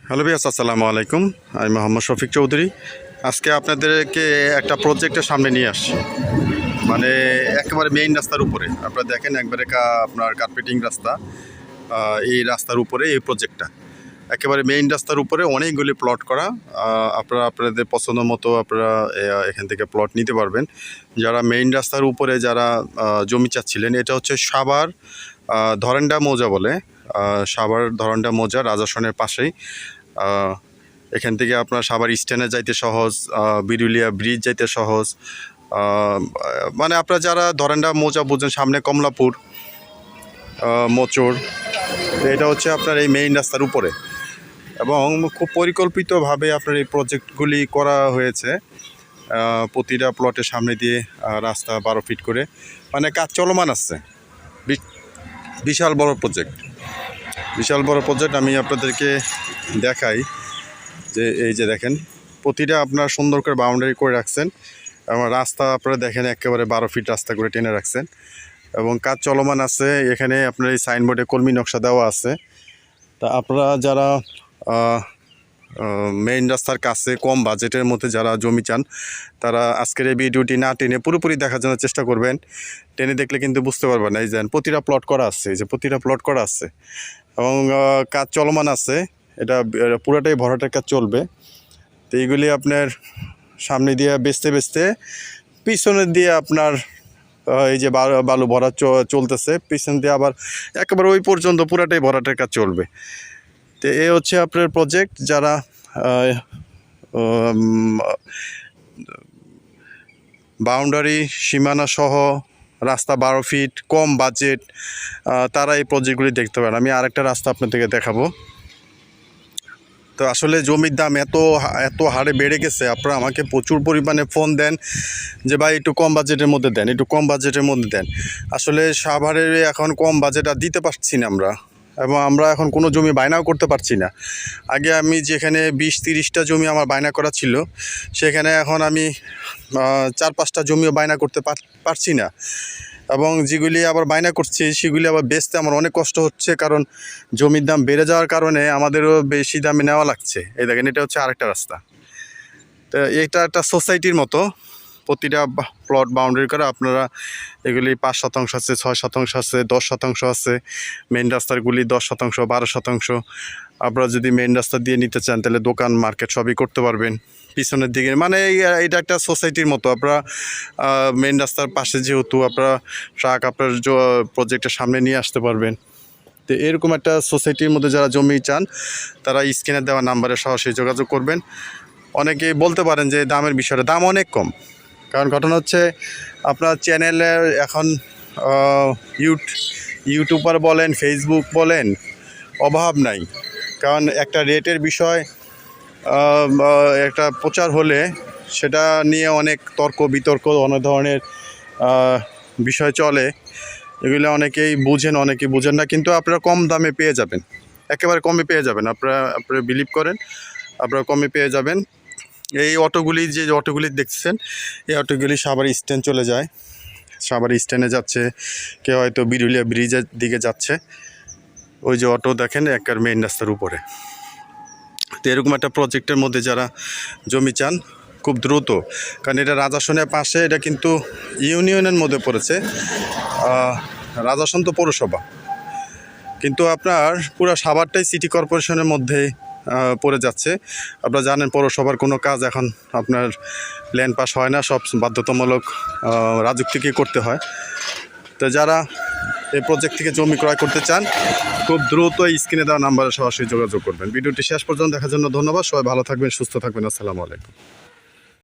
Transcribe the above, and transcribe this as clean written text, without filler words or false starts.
Hello viewers, আসসালামু আলাইকুম। আমি মোহাম্মদ শফিক চৌধুরী। আজকে আপনাদেরকে একটা প্রজেক্টের সামনে নিয়ে আসছি, মানে একেবারে মেইন রাস্তার উপরে। আপনারা দেখেন একবারে আপনার কার্পেটিং রাস্তা, এই রাস্তার উপরে এই প্রজেক্টটা একেবারে মেইন রাস্তার উপরে অনেকগুলি প্লট করা। আপনারা আপনাদের পছন্দ মতো আপনারা এখান থেকে প্লট নিতে পারবেন। যারা মেইন রাস্তার উপরে যারা জমি চাচ্ছিলেন, এটা হচ্ছে সাভার ধরেন্ডা মৌজা বলে, সাভার ধরেন্ডা মৌজা রাজাসনের পাশেই। এখান থেকে আপনার সাভার স্ট্যান্ডে যাইতে সহজ, বিরুলিয়া ব্রিজ যাইতে সহজ। মানে আপনারা যারা ধরেন্ডা মৌজা বুঝেন, সামনে কমলাপুর, মোচড়, এটা হচ্ছে আপনার এই মেইন রাস্তার উপরে। এবং খুব পরিকল্পিতভাবে আপনার এই প্রজেক্টগুলি করা হয়েছে। প্রতিটা প্লটের সামনে দিয়ে রাস্তা 12 ফিট করে, মানে কাজ চলমান আছে। বিশাল বড় প্রজেক্ট, বিশাল বড় প্রজেক্ট। আমি আপনাদেরকে দেখাই যে এই যে দেখেন, প্রতিটা আপনার সুন্দর করে বাউন্ডারি করে রাখছেন এবং রাস্তা আপনারা দেখেন একেবারে 12 ফিট রাস্তা করে টেনে রাখছেন এবং কাজ চলমান আছে। এখানে আপনার এই সাইনবোর্ডে কলমি নকশা দেওয়া আছে। তা আপনারা যারা মেইন রাস্তার কাছে কম বাজেটের মধ্যে যারা জমি চান, তারা আজকের এই ভিডিওটি না টেনে পুরোপুরি দেখার জন্য চেষ্টা করবেন। টেনে দেখলে কিন্তু বুঝতে পারবেন না। এই যে প্রতিটা প্লট করা আছে, এই যে প্রতিটা প্লট করা আছে এবং কাজ চলমান আছে। এটা পুরোটাই ভরাটের কাজ চলবে। তো এইগুলি আপনার সামনে দিয়ে বেচতে বেচতে পিছনের দিয়ে আপনার এই যে বালু ভরা চলতেছে, পিছন দিয়ে আবার একেবারে ওই পর্যন্ত পুরাটাই ভরাটের কাজ চলবে। তো এ হচ্ছে আপনার প্রজেক্ট। যারা বাউন্ডারি সীমানা সহ রাস্তা 12 ফিট কম বাজেট, তারা এই প্রজেক্টগুলি দেখতে পারেন। আমি আরেকটা রাস্তা আপনাদেরকে দেখাবো। তো আসলে জমির দাম এত হারে বেড়ে গেছে, আপনারা আমাকে প্রচুর পরিমাণে ফোন দেন যে ভাই একটু কম বাজেটের মধ্যে দেন, একটু কম বাজেটের মধ্যে দেন। আসলে সাভারের এখন কম বাজেট আর দিতে পারছি না আমরা, এবং আমরা এখন কোনো জমি বায়নাও করতে পারছি না। আগে আমি যেখানে 20-30টা জমি আমার বায়না করা ছিল, সেখানে এখন আমি 4-5টা জমিও বায়না করতে পারছি না। এবং যেগুলি আবার বায়না করছি সেগুলি আবার বেচতে আমার অনেক কষ্ট হচ্ছে, কারণ জমির দাম বেড়ে যাওয়ার কারণে আমাদেরও বেশি দামে নেওয়া লাগছে। এই দেখেন, এটা হচ্ছে আরেকটা রাস্তা। তো এটা একটা সোসাইটির মতো, প্রতিটা প্লট বাউন্ডারি করে আপনারা এগুলি 5% আছে, 6% আছে, 10% আছে। মেন রাস্তারগুলি 10%, 12%। আপনারা যদি মেন রাস্তা দিয়ে নিতে চান তাহলে দোকান মার্কেট সবই করতে পারবেন পিছনের দিকে। মানে এটা একটা সোসাইটির মতো। আপনারা মেন রাস্তার পাশে যেহেতু আপনারা ট্রাক আপনার প্রজেক্টের সামনে নিয়ে আসতে পারবেন। তো এরকম একটা সোসাইটির মধ্যে যারা জমি চান, তারা স্ক্রিনে দেওয়া নাম্বারে সরাসরি যোগাযোগ করবেন। অনেকেই বলতে পারেন যে দামের বিষয়টা, দাম অনেক কম। কারণ ঘটনা হচ্ছে আপনার চ্যানেলে এখন ইউটিউবার বলেন, ফেসবুক বলেন, অভাব নাই। কারণ একটা রেটের বিষয় একটা প্রচার হলে সেটা নিয়ে অনেক তর্ক বিতর্ক, অনেক ধরনের বিষয় চলে। এগুলো অনেকেই বুঝেন, অনেকেই বুঝেন না, কিন্তু আপনারা কম দামে পেয়ে যাবেন, একেবারে কমে পেয়ে যাবেন। আপনারা বিলিভ করেন, আপনারা কমে পেয়ে যাবেন। এই অটোগুলি, যে অটোগুলি দেখছেন, এই অটোগুলি সাভার স্ট্যান্ড চলে যায়। সাভার স্ট্যান্ডে যাচ্ছে, কেউ হয়তো বিরুলিয়া ব্রিজের দিকে যাচ্ছে। ওই যে অটো দেখেন একের মেইন রাস্তার উপরে। তো এরকম একটা প্রজেক্টের মধ্যে যারা জমি চান খুব দ্রুত, কারণ এটা রাজাসনের পাশে, এটা কিন্তু ইউনিয়নের মধ্যে পড়েছে। রাজাসন তো পৌরসভা, কিন্তু আপনার পুরো সাভারটাই সিটি কর্পোরেশনের মধ্যে পড়ে যাচ্ছে। আপনারা জানেন পৌরসভার কোনো কাজ এখন আপনার ল্যান্ড পাস হয় না, সব বাধ্যতামূলক রাজুক্তিকে করতে হয়। তো যারা এই প্রজেক্ট থেকে জমি ক্রয় করতে চান, খুব দ্রুত স্ক্রিনে দেওয়া নাম্বারে সরাসরি যোগাযোগ করবেন। ভিডিওটি শেষ পর্যন্ত দেখার জন্য ধন্যবাদ। সবাই ভালো থাকবেন, সুস্থ থাকবেন। আসসালামু আলাইকুম।